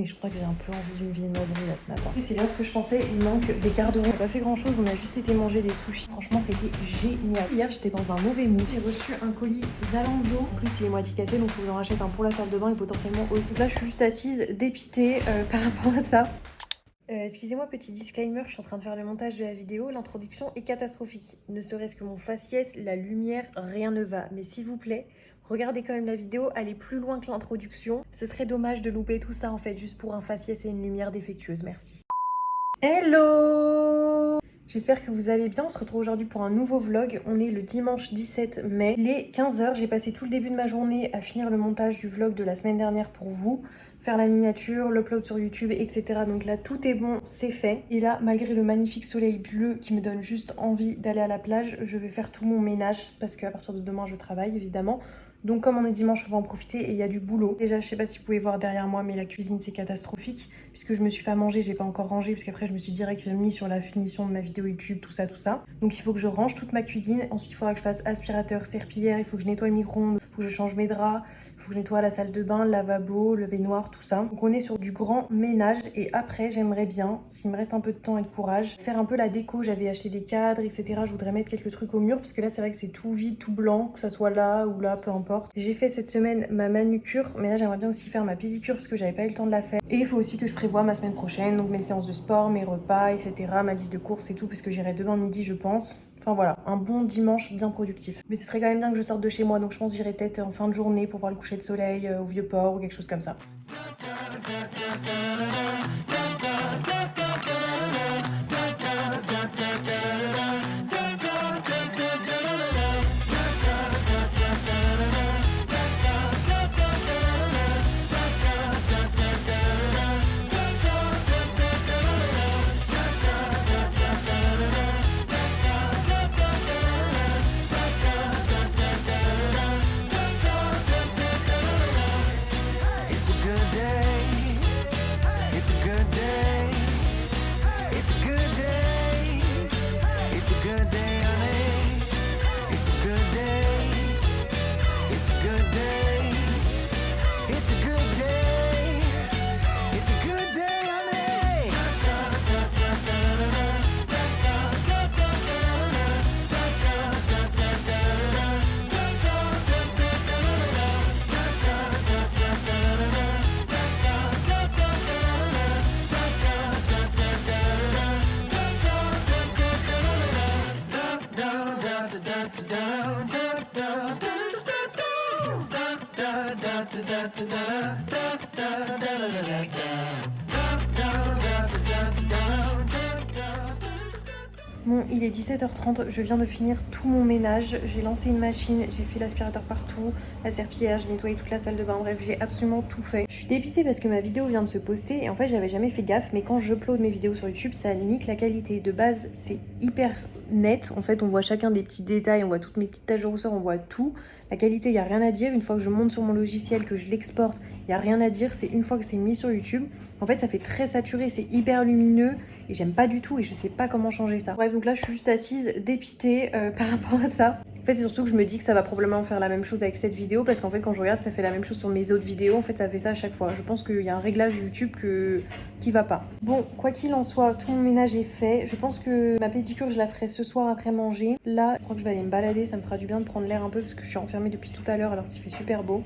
Mais je crois que j'ai un peu envie d'une viennoiserie là ce matin. Et c'est bien ce que je pensais, il manque des garderons. On n'a pas fait grand chose, on a juste été manger des sushis. Franchement, c'était génial. Hier, j'étais dans un mauvais mood. J'ai reçu un colis Zalando. En plus, il est moitié cassé, donc il faut que j'en rachète un pour la salle de bain et potentiellement aussi. Donc là, je suis juste assise, dépitée par rapport à ça. Excusez-moi, petit disclaimer, je suis en train de faire le montage de la vidéo. L'introduction est catastrophique. Ne serait-ce que mon faciès, la lumière, rien ne va. Mais s'il vous plaît, regardez quand même la vidéo, allez plus loin que l'introduction. Ce serait dommage de louper tout ça en fait, juste pour un faciès et une lumière défectueuse. Merci. Hello! J'espère que vous allez bien, on se retrouve aujourd'hui pour un nouveau vlog. On est le dimanche 17 mai, il est 15h, j'ai passé tout le début de ma journée à finir le montage du vlog de la semaine dernière pour vous, faire la miniature, l'upload sur YouTube, etc. Donc là, tout est bon, c'est fait. Et là, malgré le magnifique soleil bleu qui me donne juste envie d'aller à la plage, je vais faire tout mon ménage parce qu'à partir de demain, je travaille évidemment. Donc comme on est dimanche, on va en profiter et il y a du boulot. Déjà, je sais pas si vous pouvez voir derrière moi, mais la cuisine, c'est catastrophique. Puisque je me suis fait à manger, j'ai pas encore rangé, puisqu'après je me suis direct mis sur la finition de ma vidéo YouTube, tout ça, tout ça. Donc il faut que je range toute ma cuisine. Ensuite, il faudra que je fasse aspirateur, serpillière, il faut que je nettoie le micro-ondes, il faut que je change mes draps, il faut que je nettoie la salle de bain, le lavabo, le baignoire, tout ça. Donc on est sur du grand ménage et après, j'aimerais bien, s'il me reste un peu de temps et de courage, faire un peu la déco. J'avais acheté des cadres, etc. Je voudrais mettre quelques trucs au mur, parce que là, c'est vrai que c'est tout vide, tout blanc, que ça soit là ou là, peu importe. J'ai fait cette semaine ma manucure, mais là, j'aimerais bien aussi faire ma pédicure, parce que j'avais pas eu le temps de la faire. Et il faut aussi que je prévoie ma semaine prochaine, donc mes séances de sport, mes repas, etc. Ma liste de courses et tout, parce que j'irai demain midi, je pense. Enfin voilà, un bon dimanche bien productif. Mais ce serait quand même bien que je sorte de chez moi, donc je pense que j'irai peut-être en fin de journée pour voir le coucher de soleil au Vieux-Port ou quelque chose comme ça. Bon, il est 17h30, je viens de finir tout mon ménage, j'ai lancé une machine, j'ai fait l'aspirateur partout, la serpillière, j'ai nettoyé toute la salle de bain, bref, j'ai absolument tout fait. Je suis dépitée parce que ma vidéo vient de se poster et en fait, j'avais jamais fait gaffe, mais quand j'upload mes vidéos sur YouTube, ça nique la qualité. De base, c'est hyper net, en fait, on voit chacun des petits détails, on voit toutes mes petites taches de rousseur, on voit tout. La qualité, il n'y a rien à dire. Une fois que je monte sur mon logiciel, que je l'exporte, il n'y a rien à dire. C'est une fois que c'est mis sur YouTube. En fait, ça fait très saturé, c'est hyper lumineux et j'aime pas du tout et je sais pas comment changer ça. Bref, donc là, je suis juste assise, dépitée par rapport à ça. En fait, c'est surtout que je me dis que ça va probablement faire la même chose avec cette vidéo parce qu'en fait, quand je regarde, ça fait la même chose sur mes autres vidéos. En fait, ça fait ça à chaque fois. Je pense qu'il y a un réglage YouTube qui va pas. Bon, quoi qu'il en soit, tout mon ménage est fait. Je pense que ma pédicure, je la ferai ce soir après manger. Là, je crois que je vais aller me balader. Ça me fera du bien de prendre l'air un peu parce que je suis enfermée depuis tout à l'heure alors qu'il fait super beau.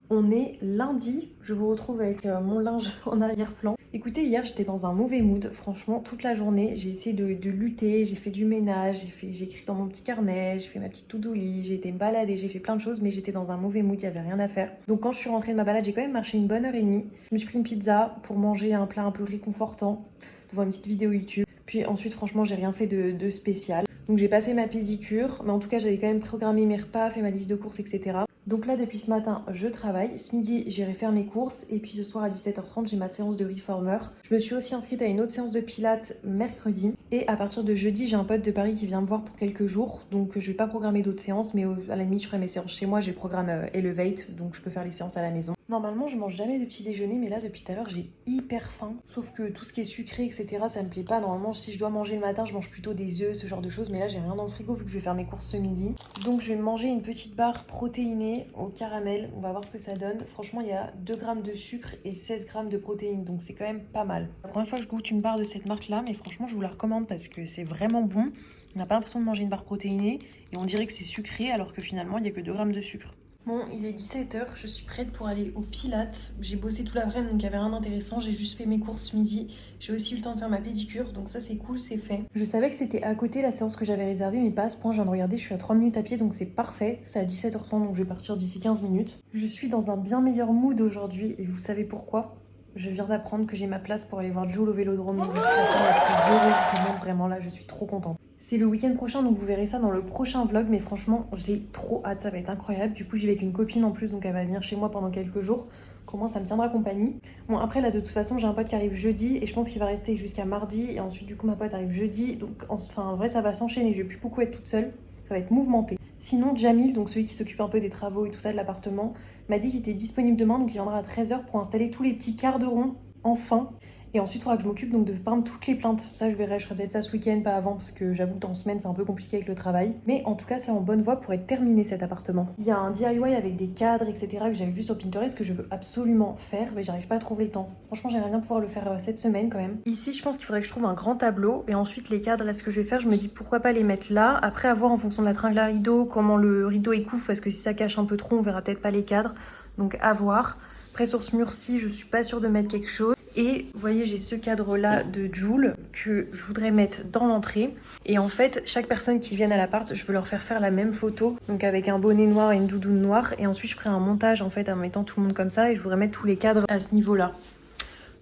On est lundi, je vous retrouve avec mon linge en arrière-plan. Écoutez, hier j'étais dans un mauvais mood, franchement, toute la journée. J'ai essayé de lutter, j'ai fait du ménage, j'ai écrit dans mon petit carnet, j'ai fait ma petite to-do list, j'ai été me balader, j'ai fait plein de choses, mais j'étais dans un mauvais mood, il n'y avait rien à faire. Donc quand je suis rentrée de ma balade, j'ai quand même marché une bonne heure et demie. Je me suis pris une pizza pour manger un plat un peu réconfortant, devant une petite vidéo YouTube. Puis ensuite, franchement, j'ai rien fait de spécial. Donc j'ai pas fait ma pédicure, mais en tout cas, j'avais quand même programmé mes repas, fait ma liste de courses, etc. Donc là, depuis ce matin, je travaille. Ce midi, j'irai faire mes courses. Et puis ce soir à 17h30, j'ai ma séance de reformer. Je me suis aussi inscrite à une autre séance de pilates mercredi. Et à partir de jeudi, j'ai un pote de Paris qui vient me voir pour quelques jours. Donc je vais pas programmer d'autres séances, mais à la limite, je ferai mes séances chez moi. J'ai le programme Elevate, donc je peux faire les séances à la maison. Normalement, je mange jamais de petit déjeuner, mais là, depuis tout à l'heure, j'ai hyper faim. Sauf que tout ce qui est sucré, etc., ça me plaît pas. Normalement, si je dois manger le matin, je mange plutôt des œufs, ce genre de choses. Mais là, j'ai rien dans le frigo vu que je vais faire mes courses ce midi. Donc, je vais manger une petite barre protéinée au caramel. On va voir ce que ça donne. Franchement, il y a 2 grammes de sucre et 16 grammes de protéines. Donc, c'est quand même pas mal. La première fois que je goûte une barre de cette marque-là, mais franchement, je vous la recommande parce que c'est vraiment bon. On n'a pas l'impression de manger une barre protéinée et on dirait que c'est sucré alors que finalement, il n'y a que 2 grammes de sucre. Bon, il est 17h, je suis prête pour aller au Pilates. J'ai bossé tout l'après-midi, donc il n'y avait rien d'intéressant. J'ai juste fait mes courses ce midi. J'ai aussi eu le temps de faire ma pédicure, donc ça c'est cool, c'est fait. Je savais que c'était à côté la séance que j'avais réservée, mais pas à ce point. Je viens de regarder, je suis à 3 minutes à pied, donc c'est parfait. C'est à 17h30, donc je vais partir d'ici 15 minutes. Je suis dans un bien meilleur mood aujourd'hui, et vous savez pourquoi? Je viens d'apprendre que j'ai ma place pour aller voir Jules au Vélodrome, donc je suis la femme la plus heureuse du monde, vraiment là, je suis trop contente. C'est le week-end prochain, donc vous verrez ça dans le prochain vlog, mais franchement, j'ai trop hâte, ça va être incroyable. Du coup, j'y vais avec une copine en plus, donc elle va venir chez moi pendant quelques jours. Comment ça me tiendra compagnie. Bon, après, là, de toute façon, j'ai un pote qui arrive jeudi, et je pense qu'il va rester jusqu'à mardi, et ensuite, du coup, ma pote arrive jeudi, donc en vrai, ça va s'enchaîner, je vais plus beaucoup être toute seule, ça va être mouvementé. Sinon, Jamil, donc celui qui s'occupe un peu des travaux et tout ça de l'appartement, m'a dit qu'il était disponible demain, donc il viendra à 13h pour installer tous les petits quarts de rond, enfin. Et ensuite, il faudra que je m'occupe donc de peindre toutes les plaintes. Ça, je verrai, je ferai peut-être ça ce week-end, pas avant, parce que j'avoue qu'en semaine, c'est un peu compliqué avec le travail. Mais en tout cas, c'est en bonne voie pour être terminé cet appartement. Il y a un DIY avec des cadres, etc. que j'avais vu sur Pinterest que je veux absolument faire, mais j'arrive pas à trouver le temps. Franchement, j'aimerais bien pouvoir le faire cette semaine quand même. Ici, je pense qu'il faudrait que je trouve un grand tableau. Et ensuite, les cadres, là, ce que je vais faire, je me dis pourquoi pas les mettre là. Après, à voir en fonction de la tringle à rideau, comment le rideau est couvre, parce que si ça cache un peu trop, on verra peut-être pas les cadres. Donc, à voir. Après, sur ce mur-ci, je suis pas sûre de mettre quelque chose. Et vous voyez, j'ai ce cadre-là de Jules que je voudrais mettre dans l'entrée. Et en fait, chaque personne qui vient à l'appart, je veux leur faire la même photo. Donc avec un bonnet noir et une doudoune noire. Et ensuite, je ferai un montage en fait en mettant tout le monde comme ça. Et je voudrais mettre tous les cadres à ce niveau-là.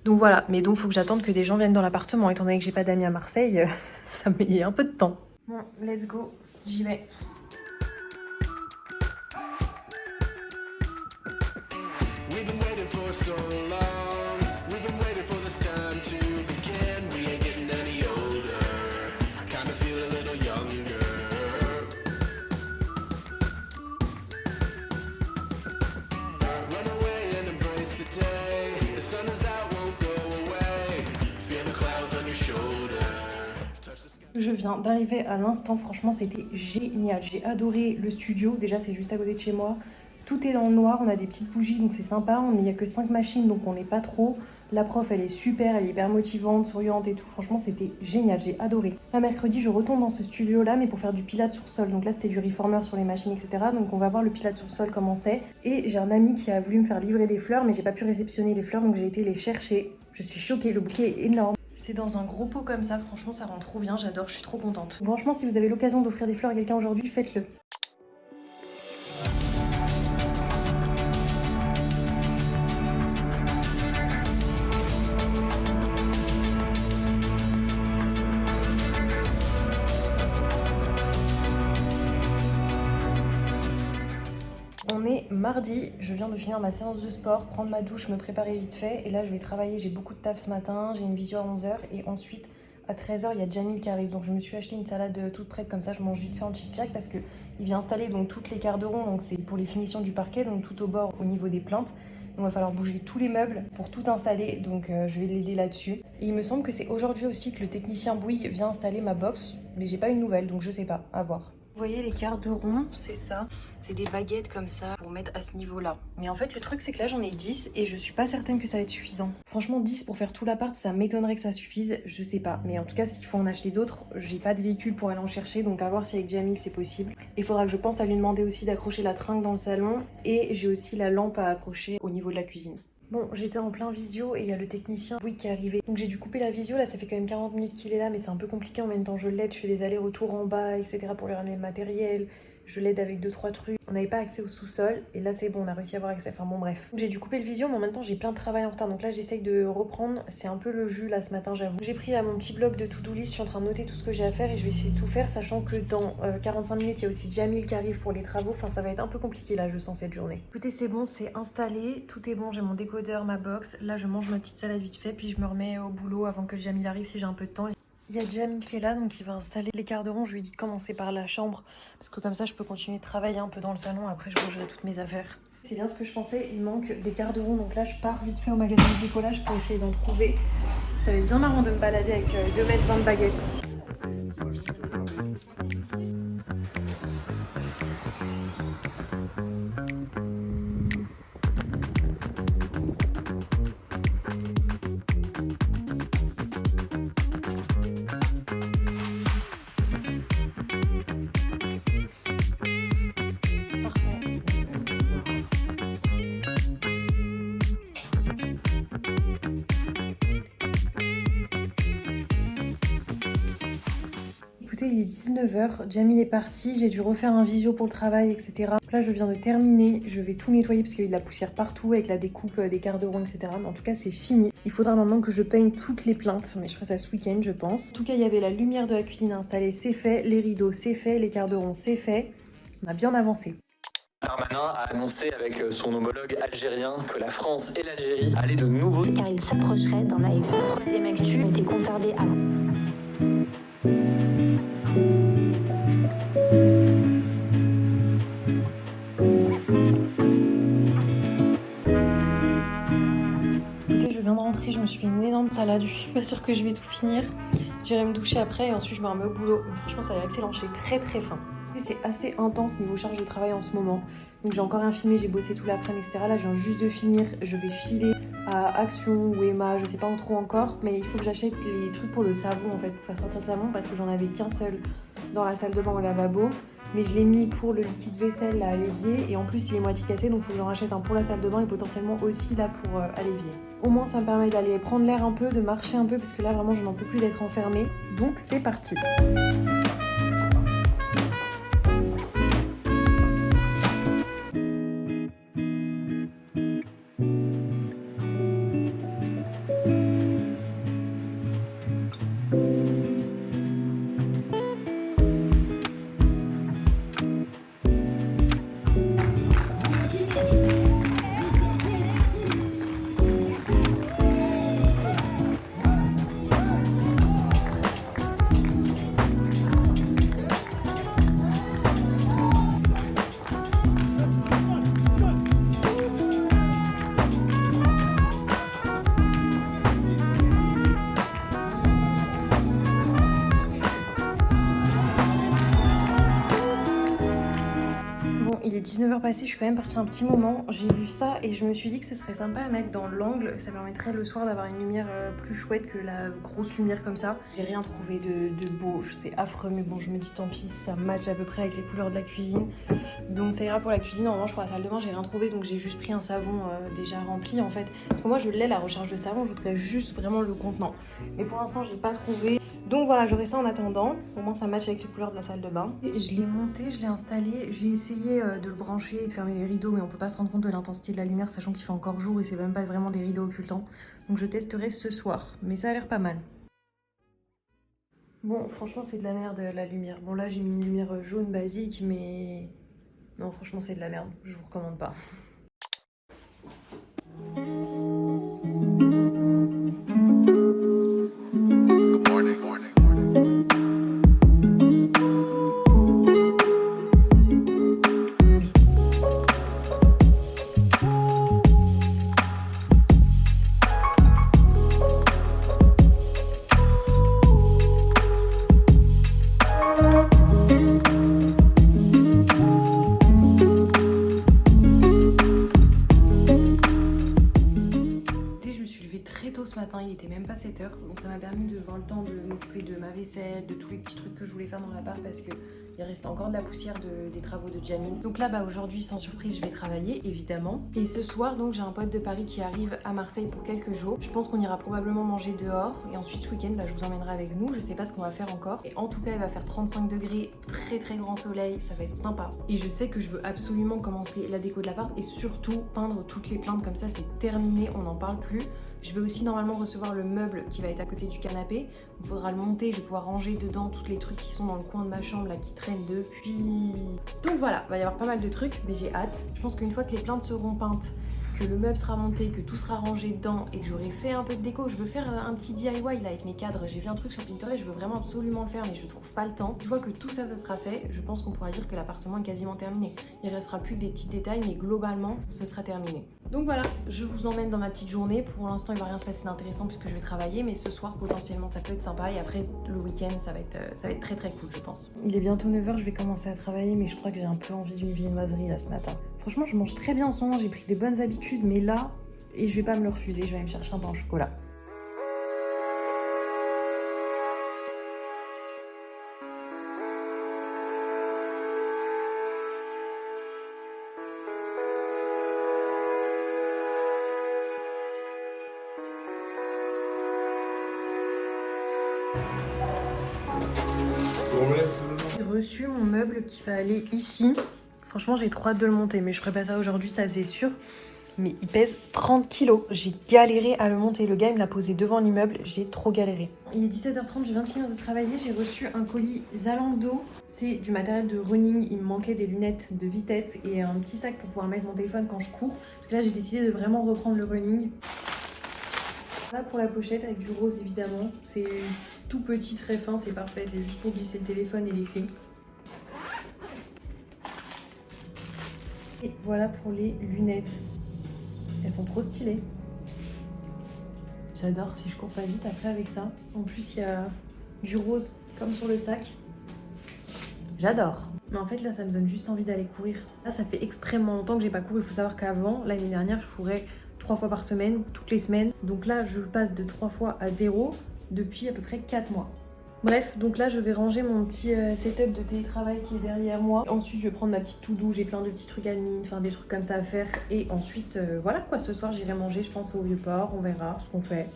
Donc voilà. Mais donc, il faut que j'attende que des gens viennent dans l'appartement. Étant donné que j'ai pas d'amis à Marseille, ça met un peu de temps. Bon, let's go. J'y vais. Je viens d'arriver à l'instant, franchement c'était génial, j'ai adoré le studio, déjà c'est juste à côté de chez moi, tout est dans le noir, on a des petites bougies donc c'est sympa, il n'y a que 5 machines donc on n'est pas trop, la prof elle est super, elle est hyper motivante, souriante et tout, franchement c'était génial, j'ai adoré. Là mercredi je retourne dans ce studio là mais pour faire du pilates sur sol, donc là c'était du reformer sur les machines etc, donc on va voir le pilates sur sol comment c'est, et j'ai un ami qui a voulu me faire livrer des fleurs mais j'ai pas pu réceptionner les fleurs donc j'ai été les chercher, je suis choquée, le bouquet est énorme. C'est dans un gros pot comme ça, franchement ça rend trop bien, j'adore, je suis trop contente. Franchement si vous avez l'occasion d'offrir des fleurs à quelqu'un aujourd'hui, faites-le. On est mardi, je viens de finir ma séance de sport, prendre ma douche, me préparer vite fait. Et là, je vais travailler, j'ai beaucoup de taf ce matin, j'ai une visio à 11h. Et ensuite, à 13h, il y a Jamil qui arrive. Donc je me suis acheté une salade toute prête, comme ça je mange vite fait en chit-chat parce qu'il vient installer donc, toutes les quarts de rond. Donc c'est pour les finitions du parquet, donc tout au bord au niveau des plaintes. Donc il va falloir bouger tous les meubles pour tout installer, donc je vais l'aider là-dessus. Et il me semble que c'est aujourd'hui aussi que le technicien Bouygues vient installer ma box, mais j'ai pas une nouvelle, donc je sais pas, à voir. Vous voyez les quarts de rond, c'est ça. C'est des baguettes comme ça pour mettre à ce niveau-là. Mais en fait, le truc, c'est que là, j'en ai 10 et je suis pas certaine que ça va être suffisant. Franchement, 10 pour faire tout l'appart, ça m'étonnerait que ça suffise. Je sais pas. Mais en tout cas, s'il faut en acheter d'autres, j'ai pas de véhicule pour aller en chercher. Donc à voir si avec Jamil, c'est possible. Il faudra que je pense à lui demander aussi d'accrocher la tringle dans le salon. Et j'ai aussi la lampe à accrocher au niveau de la cuisine. Bon, j'étais en plein visio et il y a le technicien Bouygues qui est arrivé. Donc j'ai dû couper la visio, là ça fait quand même 40 minutes qu'il est là, mais c'est un peu compliqué en même temps. Je l'aide, je fais des allers-retours en bas, etc. pour lui ramener le matériel. Je l'aide avec 2-3 trucs. On n'avait pas accès au sous-sol et là c'est bon, on a réussi à avoir accès. Enfin bon, bref. J'ai dû couper le visio, mais en même temps j'ai plein de travail en retard. Donc là j'essaye de reprendre. C'est un peu le jus là ce matin, j'avoue. J'ai pris là mon petit bloc de to-do list, je suis en train de noter tout ce que j'ai à faire et je vais essayer de tout faire, sachant que dans 45 minutes il y a aussi Jamil qui arrive pour les travaux. Enfin ça va être un peu compliqué là, je sens cette journée. Écoutez, c'est bon, c'est installé, tout est bon. J'ai mon décodeur, ma box. Là je mange ma petite salade vite fait, puis je me remets au boulot avant que Jamil arrive si j'ai un peu de temps. Il y a Jamil qui est là, donc il va installer les quarts de rond. Je lui ai dit de commencer par la chambre, parce que comme ça, je peux continuer de travailler un peu dans le salon. Après, je rangerai toutes mes affaires. C'est bien ce que je pensais, il manque des quarts de rond. Donc là, je pars vite fait au magasin de bricolage pour essayer d'en trouver. Ça va être bien marrant de me balader avec 2,20 m de baguettes. Écoutez, il est 19 h, Jamil est parti, j'ai dû refaire un visio pour le travail, etc. Donc là, je viens de terminer, je vais tout nettoyer parce qu'il y a eu de la poussière partout avec la découpe des quarts de rond, etc. Mais en tout cas, c'est fini. Il faudra maintenant que je peigne toutes les plaintes, mais je ferai ça ce week-end, je pense. En tout cas, il y avait la lumière de la cuisine installée, c'est fait. Les rideaux, c'est fait. Les quarts de rond, c'est fait. On a bien avancé. Darmanin a annoncé avec son homologue algérien que la France et l'Algérie allaient de nouveau... Car il s'approcherait d'un live. Troisième actu a été conservé à... Écoutez, je viens de rentrer, je me suis fait une énorme salade, je suis pas sûre que je vais tout finir. J'irai me doucher après et ensuite je me remets au boulot. Donc, franchement, ça a l'air excellent, j'ai très faim. C'est assez intense niveau charge de travail en ce moment. Donc j'ai encore rien filmé, j'ai bossé tout l'après-midi, etc. Là, je viens juste de finir. Je vais filer à Action ou Emma, je sais pas trop encore. Mais il faut que j'achète les trucs pour le savon, en fait, pour faire sortir le savon. Parce que j'en avais qu'un seul dans la salle de bain au lavabo. Mais je l'ai mis pour le liquide vaisselle là, à l'évier. Et en plus, il est moitié cassé. Donc il faut que j'en rachète un pour la salle de bain et potentiellement aussi là pour à l'évier. Au moins, ça me permet d'aller prendre l'air un peu, de marcher un peu. Parce que là, vraiment, je n'en peux plus d'être enfermée. Donc c'est parti. Il est 19 h passé, je suis quand même partie un petit moment. J'ai vu ça et je me suis dit que ce serait sympa à mettre dans l'angle. Ça permettrait le soir d'avoir une lumière plus chouette que la grosse lumière comme ça. J'ai rien trouvé de beau, c'est affreux, mais bon, je me dis tant pis, ça match à peu près avec les couleurs de la cuisine. Donc ça ira pour la cuisine. En revanche, pour la salle de bain, j'ai rien trouvé, donc j'ai juste pris un savon déjà rempli en fait. Parce que moi, je l'ai la recharge de savon, je voudrais juste vraiment le contenant. Mais pour l'instant, j'ai pas trouvé. Donc voilà, j'aurai ça en attendant. Au moins, ça match avec les couleurs de la salle de bain. Et je l'ai monté, je l'ai installé. J'ai essayé de le brancher et de fermer les rideaux, mais on peut pas se rendre compte de l'intensité de la lumière, sachant qu'il fait encore jour et c'est même pas vraiment des rideaux occultants. Donc je testerai ce soir, mais ça a l'air pas mal. Bon, franchement, c'est de la merde la lumière. Bon, là, j'ai mis une lumière jaune basique, mais non, franchement, c'est de la merde. Je vous recommande pas. ce matin, il était même pas 7h. Donc ça m'a permis de voir le temps de m'occuper de ma vaisselle, de tous les petits trucs que je voulais faire dans l'appart parce que il reste encore de la poussière des travaux de Jamil. Donc là, aujourd'hui, sans surprise, je vais travailler, évidemment. Et ce soir, donc, j'ai un pote de Paris qui arrive à Marseille pour quelques jours. Je pense qu'on ira probablement manger dehors. Et ensuite, ce week-end, je vous emmènerai avec nous. Je sais pas ce qu'on va faire encore. Et en tout cas, il va faire 35 degrés, très très grand soleil. Ça va être sympa. Et je sais que je veux absolument commencer la déco de l'appart et surtout peindre toutes les plaintes. Comme ça, c'est terminé, on n'en parle plus. Je vais aussi normalement recevoir le meuble qui va être à côté du canapé. Il faudra le monter, je vais pouvoir ranger dedans tous les trucs qui sont dans le coin de ma chambre là qui traînent depuis. Donc voilà, il va y avoir pas mal de trucs, mais j'ai hâte. Je pense qu'une fois que les plaintes seront peintes, que le meuble sera monté, que tout sera rangé dedans et que j'aurai fait un peu de déco, je veux faire un petit DIY là avec mes cadres. J'ai vu un truc sur Pinterest, je veux vraiment absolument le faire, mais je trouve pas le temps. Une fois que tout ça sera fait, je pense qu'on pourra dire que l'appartement est quasiment terminé. Il restera plus que des petits détails, mais globalement, ce sera terminé. Donc voilà, je vous emmène dans ma petite journée. Pour l'instant, il va rien se passer d'intéressant puisque je vais travailler, mais ce soir, potentiellement, ça peut être sympa. Et après, le week-end, ça va être très très cool, je pense. Il est bientôt 9h, je vais commencer à travailler, mais je crois que j'ai un peu envie d'une viennoiserie là ce matin. Franchement, je mange très bien en ce moment, j'ai pris des bonnes habitudes, mais là, et je vais pas me le refuser, je vais aller me chercher un pain au chocolat. J'ai reçu mon meuble qui va aller ici. Franchement, j'ai trop hâte de le monter, mais je ferai pas ça aujourd'hui, ça c'est sûr. Mais il pèse 30 kilos. J'ai galéré à le monter. Le gars, il me l'a posé devant l'immeuble. J'ai trop galéré. Il est 17h30, je viens de finir de travailler. J'ai reçu un colis Zalando. C'est du matériel de running. Il me manquait des lunettes de vitesse et un petit sac pour pouvoir mettre mon téléphone quand je cours. Parce que là, j'ai décidé de vraiment reprendre le running. Là, pour la pochette, avec du rose, évidemment. C'est tout petit, très fin, c'est parfait. C'est juste pour glisser le téléphone et les clés. Et voilà pour les lunettes. Elles sont trop stylées. J'adore si je cours pas vite après avec ça. En plus, il y a du rose comme sur le sac. J'adore. Mais en fait, là, ça me donne juste envie d'aller courir. Là, ça fait extrêmement longtemps que j'ai pas couru. Il faut savoir qu'avant, l'année dernière, je courais 3 fois par semaine, toutes les semaines. Donc là, je passe de 3 fois à 0 depuis à peu près 4 mois. Bref, donc là je vais ranger mon petit setup de télétravail qui est derrière moi. Ensuite je vais prendre ma petite to-do, j'ai plein de petits trucs admin, enfin des trucs comme ça à faire. Et ensuite voilà quoi, ce soir j'irai manger je pense au Vieux-Port, on verra ce qu'on fait.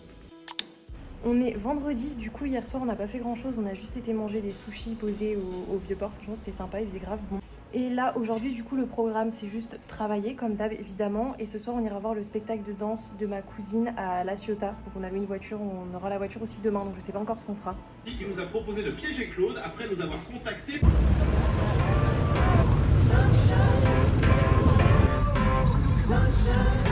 On est vendredi, du coup hier soir on n'a pas fait grand chose, on a juste été manger des sushis posés au Vieux-Port, franchement c'était sympa, il faisait grave bon. Et là aujourd'hui du coup le programme c'est juste travailler comme d'hab évidemment, et ce soir on ira voir le spectacle de danse de ma cousine à La Ciotat. Donc on avait une voiture, on aura la voiture aussi demain, donc je sais pas encore ce qu'on fera. Qui nous a proposé de piéger Claude après nous avoir contacté. Sunshine.